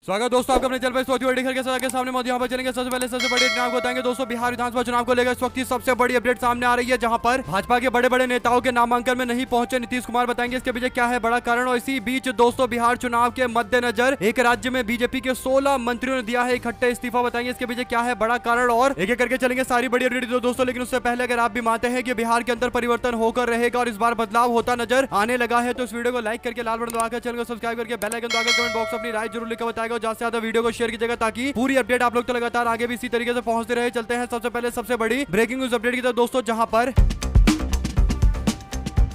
स्वागत दोस्तों आपका अपने चैनल पर सोची बड़ी खबर के सामने मौजूद यहाँ पर चलेंगे। सबसे पहले सबसे बड़ी अपडेट आपको बताएंगे दोस्तों, बिहार विधानसभा चुनाव को लेकर इस वक्त की सबसे बड़ी अपडेट सामने आ रही है, जहां पर भाजपा के बड़े बड़े नेताओं के नामांकन में नहीं पहुंचे नीतीश कुमार। बताएंगे इसके पीछे क्या है बड़ा कारण। और इसी बीच दोस्तों बिहार चुनाव के मद्देनजर एक राज्य में बीजेपी के 16 मंत्रियों ने दिया है इकट्ठे इस्तीफा। बताएंगे इसके पीछे क्या है बड़ा कारण और एक एक करके चलेंगे सारी बड़ी अपडेट दोस्तों। लेकिन उससे पहले अगर आप भी मानते हैं कि बिहार के अंदर परिवर्तन होकर रहेगा और इस बार बदलाव होता नजर आने लगा है, तो इस वीडियो को लाइक करके लाल बटन दबाकर चैनल को सब्सक्राइब करके बेल आइकन दबाकर कमेंट बॉक्स अपनी राय जरूर लिखकर बताएगा और ज्यादा से ज्यादा वीडियो को शेयर कीजिएगा ताकि पूरी अपडेट आप लोग तो लगातार आगे भी इसी तरीके से पहुंचते रहे। चलते हैं सबसे पहले सबसे बड़ी ब्रेकिंग न्यूज अपडेट की तरफ दोस्तों, जहां पर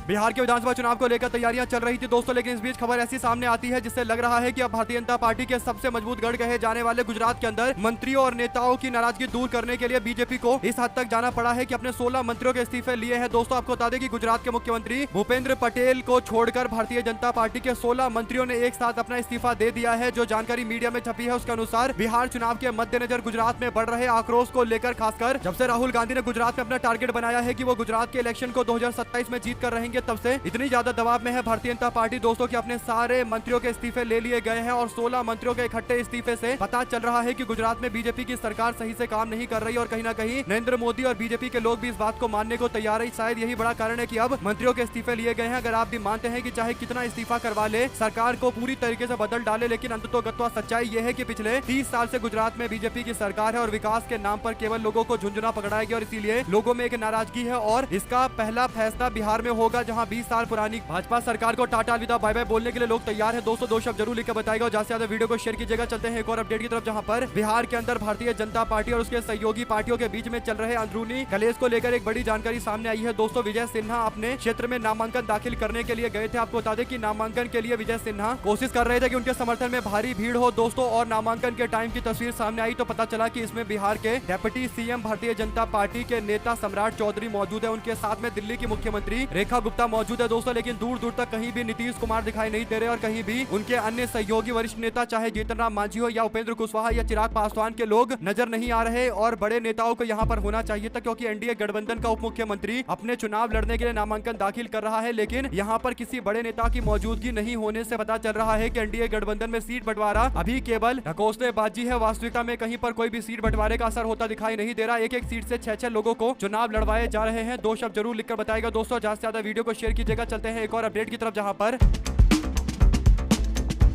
बिहार के विधानसभा चुनाव को लेकर तैयारियां चल रही थी दोस्तों। लेकिन इस बीच खबर ऐसी सामने आती है जिससे लग रहा है कि अब भारतीय जनता पार्टी के सबसे मजबूत गढ़ कहे जाने वाले गुजरात के अंदर मंत्रियों और नेताओं की नाराजगी दूर करने के लिए बीजेपी को इस हद तक जाना पड़ा है कि अपने 16 मंत्रियों के इस्तीफे लिए हैं दोस्तों। आपको बता दें कि गुजरात के मुख्यमंत्री भूपेंद्र पटेल को छोड़कर भारतीय जनता पार्टी के 16 मंत्रियों ने एक साथ अपना इस्तीफा दे दिया है। जो जानकारी मीडिया में छपी है उसके अनुसार बिहार चुनाव के मद्देनजर गुजरात में बढ़ रहे आक्रोश को लेकर, खासकर जब से राहुल गांधी ने गुजरात में अपना टारगेट बनाया है कि वो गुजरात के इलेक्शन को 2027 में जीत कर रहेंगे, तब से इतनी ज्यादा दबाव में है भारतीय जनता पार्टी दोस्तों कि अपने सारे मंत्रियों के इस्तीफे ले लिए गए हैं। और 16 मंत्रियों के इकट्ठे इस्तीफे से पता चल रहा है कि गुजरात में बीजेपी की सरकार सही से काम नहीं कर रही और कहीं ना कहीं नरेंद्र मोदी और बीजेपी के लोग भी इस बात को मानने को तैयार है। शायद यही बड़ा कारण है कि अब मंत्रियों के इस्तीफे लिए गए हैं। अगर आप भी मानते हैं कि चाहे कितना इस्तीफा करवा ले, सरकार को पूरी तरीके से बदल डाले, लेकिन अंततोगत्वा सच्चाई यह है कि पिछले 30 साल से गुजरात में बीजेपी की सरकार है और विकास के नाम पर केवल लोगों को झुंझुना पकड़ाया गया और इसीलिए लोगों में एक नाराजगी है। और इसका पहला फैसला बिहार में होगा, जहां 20 साल पुरानी भाजपा सरकार को टाटा अलविदा बाय बाय बोलने के लिए लोग तैयार है दोस्तों। दो शब्द जरूर लिखकर बताएगा और ज्यादा से ज्यादा वीडियो को शेयर कीजिएगा। चलते हैं एक और अपडेट की तरफ, जहां पर बिहार के अंदर भारतीय जनता पार्टी और उसके सहयोगी पार्टियों के बीच में चल रहे अंदरूनी कलेश को लेकर एक बड़ी जानकारी सामने आई है दोस्तों। विजय सिन्हा अपने क्षेत्र में नामांकन दाखिल करने के लिए गए थे। आपको बता दें कि नामांकन के लिए विजय सिन्हा कोशिश कर रहे थे कि उनके समर्थन में भारी भीड़ हो दोस्तों। और नामांकन के टाइम की तस्वीर सामने आई तो पता चला कि इसमें बिहार के deputy CM Bharatiya Janata party के नेता सम्राट चौधरी मौजूद है। उनके साथ में दिल्ली की मुख्यमंत्री रेखा गुप्ता मौजूद है दोस्तों। लेकिन दूर दूर तक कहीं भी नीतीश कुमार दिखाई नहीं दे रहे और कहीं भी उनके अन्य सहयोगी वरिष्ठ नेता चाहे जीतन राम मांझी हो या उपेंद्र कुशवाहा या चिराग पासवान के लोग नजर नहीं आ रहे। और बड़े नेताओं को यहाँ पर होना चाहिए था, क्योंकि एनडीए गठबंधन का उप मुख्यमंत्री अपने चुनाव लड़ने के लिए नामांकन दाखिल कर रहा है। लेकिन यहाँ पर किसी बड़े नेता की मौजूदगी नहीं होने से पता चल रहा है कि एनडीए गठबंधन में सीट बंटवारा अभी केवल ढकोसलेबाजी है। वास्तविकता में कहीं पर कोई भी सीट बंटवारे का असर होता दिखाई नहीं दे रहा। एक एक सीट से 6-6 लोगों को चुनाव लड़वाए जा रहे हैं। दो शब्द जरूर लिखकर बताएगा दोस्तों, ज्यादा से ज्यादा वीडियो को शेयर कीजिएगा। चलते हैं एक और अपडेट की तरफ, जहां पर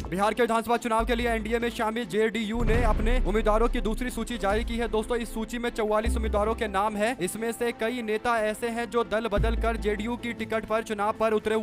बिहार के विधानसभा चुनाव के लिए एनडीए में शामिल जेडीयू ने अपने उम्मीदवारों की दूसरी सूची जारी की है दोस्तों। इस सूची में 44 उम्मीदवारों के नाम है। इसमें से कई नेता ऐसे हैं जो दल बदल कर जेडीयू की टिकट पर चुनाव में उतरे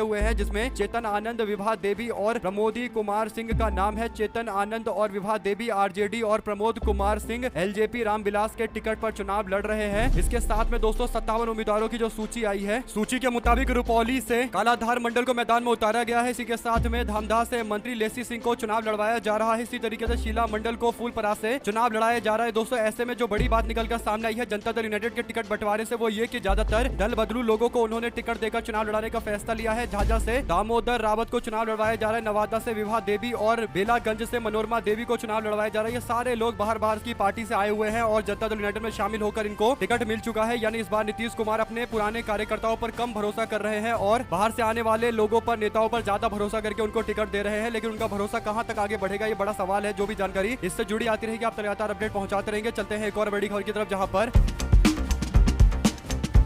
हुए हैं, जिसमें चेतन आनंद, विभा देवी और प्रमोदी कुमार सिंह का नाम है। चेतन आनंद और विभा देवी आरजेडी और प्रमोद कुमार सिंह एलजेपी रामविलास के टिकट पर चुनाव लड़ रहे हैं। इसके साथ में दोस्तों 57 उम्मीदवारों की जो सूची आई है, सूची के मुताबिक रुपौली से कालाधार मंडल को मैदान में उतारा गया है। इसी के साथ में धामधा से मंत्री लेसी सिंह को चुनाव लड़वाया जा रहा है। इसी तरीके से शीला मंडल को फूलपरा से चुनाव लड़ाया जा रहा है दोस्तों। ऐसे में जो बड़ी बात निकलकर सामने आई है जनता दल यूनाइटेड के टिकट बंटवारे से, वो ये कि ज्यादातर दल बदलू लोगों को उन्होंने टिकट देकर चुनाव लड़ाने का फैसला लिया है। झाझा से दामोदर रावत को चुनाव लड़वाया जा रहा है। नवादा से विभा देवी और बेलागंज से मनोरमा देवी को चुनाव लड़वाया जा रहा है। ये सारे लोग बाहर की पार्टी से आए हुए हैं और जनता दल यूनाइटेड में शामिल होकर इनको टिकट मिल चुका है। यानी इस बार नीतीश कुमार अपने पुराने कार्यकर्ताओं पर कम भरोसा कर रहे हैं और बाहर से आने वाले लोगों पर, नेताओं पर ज्यादा भरोसा करके उनको टिकट दे रहे हैं। लेकिन उनका भरोसा कहां तक आगे बढ़ेगा, ये बड़ा सवाल है। जो भी जानकारी इससे जुड़ी आती रहेगी आप लगातार अपडेट पहुंचाते रहेंगे। चलते हैं एक और बड़ी खबर की तरफ, जहां पर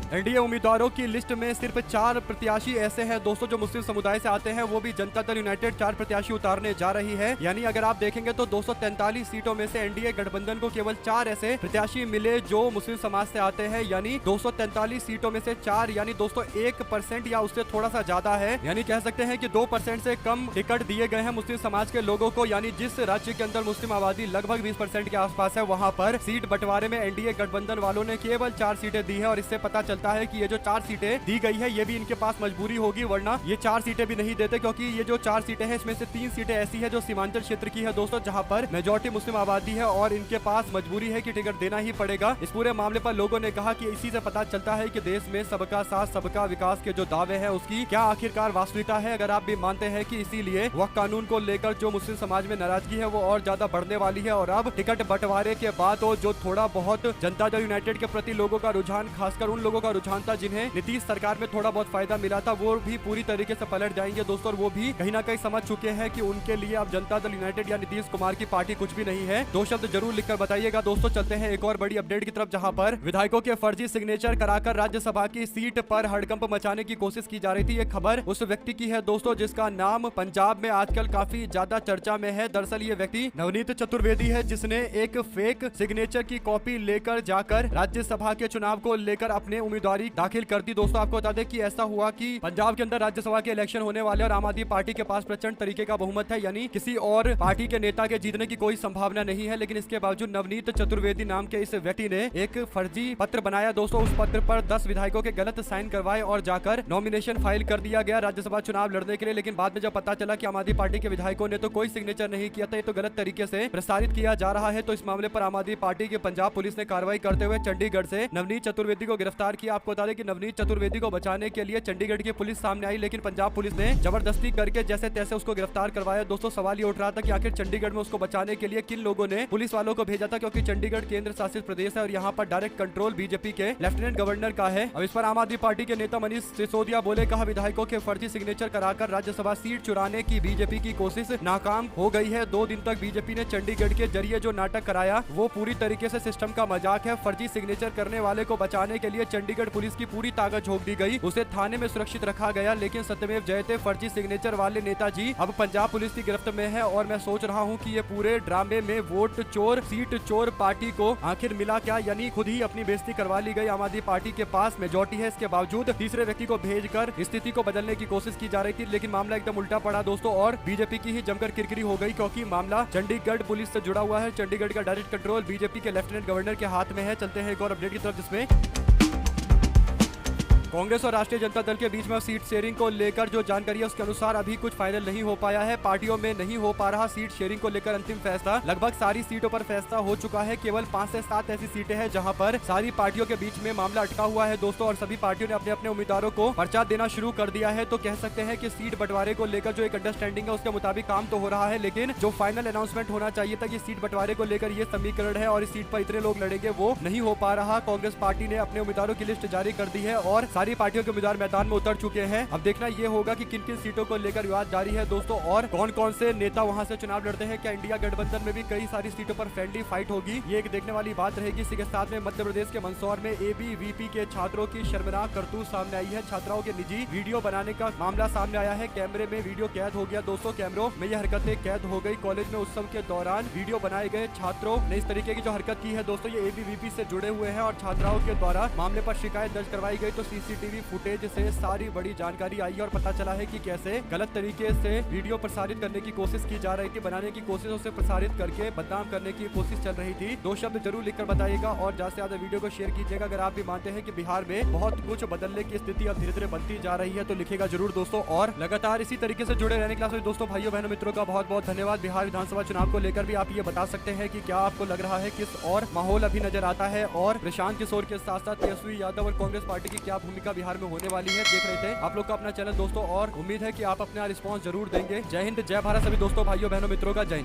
एनडीए उम्मीदवारों की लिस्ट में सिर्फ 4 प्रत्याशी ऐसे हैं दोस्तों जो मुस्लिम समुदाय से आते हैं। वो भी जनता दल यूनाइटेड 4 प्रत्याशी उतारने जा रही है। यानी अगर आप देखेंगे तो 243 सीटों में से एनडीए गठबंधन को केवल 4 ऐसे प्रत्याशी मिले जो मुस्लिम समाज से आते हैं। यानी 243 सीटों में से 4 यानी दोस्तों 1% या उससे थोड़ा सा ज्यादा है। यानी कह सकते हैं कि 2% से कम टिकट दिए गए हैं मुस्लिम समाज के लोगों को। यानी जिस राज्य के अंदर मुस्लिम आबादी लगभग 20% के आसपास है, वहाँ पर सीट बंटवारे में एनडीए गठबंधन वालों ने केवल 4 सीटें दी है। और इससे पता चलता है कि ये जो 4 सीटें दी गई है, ये भी इनके पास मजबूरी होगी, वरना ये 4 सीटें भी नहीं देते। क्योंकि ये जो 4 सीटें हैं, इसमें से 3 सीटें ऐसी है जो सीमांचल क्षेत्र की है दोस्तों, जहां पर मेजॉरिटी मुस्लिम आबादी है और इनके पास मजबूरी है कि टिकट देना ही पड़ेगा। इस पूरे मामले पर लोगों ने कहा कि इसी से पता चलता है कि देश में सबका साथ सबका विकास के जो दावे हैं उसकी क्या आखिरकार वास्तविकता है। अगर आप भी मानते हैं कि इसीलिए वक्फ कानून को लेकर जो मुस्लिम समाज में नाराजगी है वो और ज्यादा बढ़ने वाली है और अब टिकट बंटवारे के बाद जो थोड़ा बहुत जनता दल यूनाइटेड के प्रति लोगों का रुझान, खासकर उन लोगों का रुझान था, जिन्हें नीतीश सरकार में थोड़ा बहुत फायदा मिला था, वो भी पूरी तरीके से पलट जाएंगे दोस्तों। और वो भी कहीं ना कहीं समझ चुके हैं कि उनके लिए अब जनता दल यूनाइटेड या नीतीश कुमार की पार्टी कुछ भी नहीं है। 2 शब्द जरूर लिखकर बताइएगा दोस्तों। चलते हैं एक और बड़ी अपडेट की तरफ, जहां पर विधायकों के फर्जी सिग्नेचर कराकर राज्यसभा की सीट पर हड़कंप मचाने की कोशिश की जा रही थी। ये खबर उस व्यक्ति की है दोस्तों जिसका नाम पंजाब में आजकल काफी ज्यादा चर्चा में है। दरअसल ये व्यक्ति नवनीत चतुर्वेदी है, जिसने एक फेक सिग्नेचर की कॉपी लेकर जाकर राज्यसभा के चुनाव को लेकर अपने उम्मीदवारी दाखिल कर दी। दोस्तों आपको बता दें कि ऐसा हुआ कि पंजाब के अंदर राज्यसभा के इलेक्शन होने वाले और आम आदमी पार्टी के पास प्रचंड तरीके का बहुमत है, यानी किसी और पार्टी के नेता के जीतने की कोई संभावना नहीं है। लेकिन इसके बावजूद नवनीत चतुर्वेदी नाम के इस व्यक्ति ने एक फर्जी पत्र बनाया दोस्तों। उस पत्र पर 10 विधायकों के गलत साइन करवाए और जाकर नॉमिनेशन फाइल कर दिया गया राज्यसभा चुनाव लड़ने के लिए। लेकिन बाद में जब पता चला कि आम आदमी पार्टी के विधायकों ने तो कोई सिग्नेचर नहीं किया था, ये तो गलत तरीके से प्रसारित किया जा रहा है, तो इस मामले पर आम आदमी पार्टी की पंजाब पुलिस ने कार्रवाई करते हुए चंडीगढ़ से नवनीत चतुर्वेदी को गिरफ्तार किया। आपको बता दें कि नवनीत चतुर्वेदी को बचाने के लिए चंडीगढ़ की पुलिस सामने आई, लेकिन पंजाब पुलिस ने जबरदस्ती करके जैसे तैसे उसको गिरफ्तार करवाया। दोस्तों सवाल ये उठ रहा था कि आखिर चंडीगढ़ में उसको बचाने के लिए किन लोगों ने पुलिस वालों को भेजा था, क्योंकि चंडीगढ़ केंद्र शासित प्रदेश है और यहाँ पर डायरेक्ट कंट्रोल बीजेपी के लेफ्टिनेंट गवर्नर का है। अब इस पर आम आदमी पार्टी के नेता मनीष सिसोदिया बोले, कहा विधायकों के फर्जी सिग्नेचर कराकर राज्यसभा सीट चुराने की बीजेपी की कोशिश नाकाम हो गई है। 2 दिन तक बीजेपी ने चंडीगढ़ के जरिए जो नाटक कराया वो पूरी तरीके से सिस्टम का मजाक है। फर्जी सिग्नेचर करने वाले को बचाने के लिए चंडीगढ़ पुलिस की पूरी ताकत झोंक दी गई, उसे थाने में सुरक्षित रखा गया। लेकिन सत्यमेव जयते फर्जी सिग्नेचर वाले नेताजी अब पंजाब पुलिस की गिरफ्त में है। और मैं सोच रहा हूँ कि ये पूरे ड्रामे में वोट चोर सीट चोर पार्टी को आखिर मिला क्या, यानी खुद ही अपनी बेइज्जती करवा ली गई। आम आदमी पार्टी के पास मेजॉरिटी है, इसके बावजूद तीसरे व्यक्ति को भेजकर स्थिति को बदलने की कोशिश की जा रही थी, लेकिन मामला एकदम उल्टा पड़ा दोस्तों। और बीजेपी की ही जमकर किरकिरी हो गई, क्योंकि मामला चंडीगढ़ पुलिस से जुड़ा हुआ है। चंडीगढ़ का डायरेक्ट कंट्रोल बीजेपी के लेफ्टिनेंट गवर्नर के हाथ में है। चलते हैं एक और अपडेट की तरफ, जिसमें कांग्रेस और राष्ट्रीय जनता दल के बीच में सीट शेयरिंग को लेकर जो जानकारी है उसके अनुसार अभी कुछ फाइनल नहीं हो पाया है। पार्टियों में नहीं हो पा रहा सीट शेयरिंग को लेकर अंतिम फैसला। लगभग सारी सीटों पर फैसला हो चुका है। केवल 5 से 7 ऐसी सीटें हैं जहां पर सारी पार्टियों के बीच में मामला अटका हुआ है दोस्तों, और सभी पार्टियों ने अपने अपने उम्मीदवारों को पर्चा देना शुरू कर दिया है। तो कह सकते हैं कि सीट बंटवारे को लेकर जो एक अंडरस्टैंडिंग है उसके मुताबिक काम तो हो रहा है, लेकिन जो फाइनल अनाउंसमेंट होना चाहिए था कि सीट बंटवारे को लेकर ये समीकरण है और इस सीट पर इतने लोग लड़ेंगे, वो नहीं हो पा रहा। कांग्रेस पार्टी ने अपने उम्मीदवारों की लिस्ट जारी कर दी है और सारी पार्टियों के उम्मीदवार मैदान में उतर चुके हैं। अब देखना ये होगा कि किन किन सीटों को लेकर विवाद जारी है दोस्तों, और कौन कौन से नेता वहां से चुनाव लड़ते हैं। क्या इंडिया गठबंधन में भी कई सारी सीटों पर फ्रेंडली फाइट होगी, ये एक देखने वाली बात रहेगी। इसी के साथ में मध्य प्रदेश के मंदसौर में एबीवीपी के छात्रों की शर्मनाक करतूत सामने आई है। छात्राओं के निजी वीडियो बनाने का मामला सामने आया है। कैमरे में वीडियो कैद हो गया दोस्तों, कैमरों में यह हरकतें कैद हो गई। कॉलेज में उत्सव के दौरान वीडियो बनाए गए छात्रों ने इस तरीके की जो हरकत की है दोस्तों, ये एबीवीपी से जुड़े हुए हैं और छात्राओं के द्वारा मामले पर शिकायत दर्ज करवाई गई। तो सीसीटीवी फुटेज से सारी बड़ी जानकारी आई और पता चला है कि कैसे गलत तरीके से वीडियो प्रसारित करने की कोशिश की जा रही थी, बनाने की कोशिश, उसे प्रसारित करके बदनाम करने की कोशिश चल रही थी। 2 शब्द जरूर लिखकर बताइएगा और ज्यादा से ज्यादा वीडियो को शेयर कीजिएगा। अगर आप भी मानते हैं कि बिहार में बहुत कुछ बदलने की स्थिति अब धीरे धीरे बनती जा रही है तो लिखेगा जरूर दोस्तों। और लगातार इसी तरीके से जुड़े रहने के लिए दोस्तों, भाइयों बहनों मित्रों का बहुत बहुत धन्यवाद। बिहार विधानसभा चुनाव को लेकर भी आप ये बता सकते हैं कि क्या आपको लग रहा है किस और माहौल अभी नजर आता है, और प्रशांत किशोर के साथ साथ तेजस्वी यादव और कांग्रेस पार्टी की क्या भूमिका बिहार में होने वाली है। देख रहे थे आप लोग का अपना चैनल दोस्तों, और उम्मीद है कि आप अपना रिस्पांस जरूर देंगे। जय हिंद, जय भारत सभी दोस्तों, भाइयों बहनों मित्रों का जय हिंद।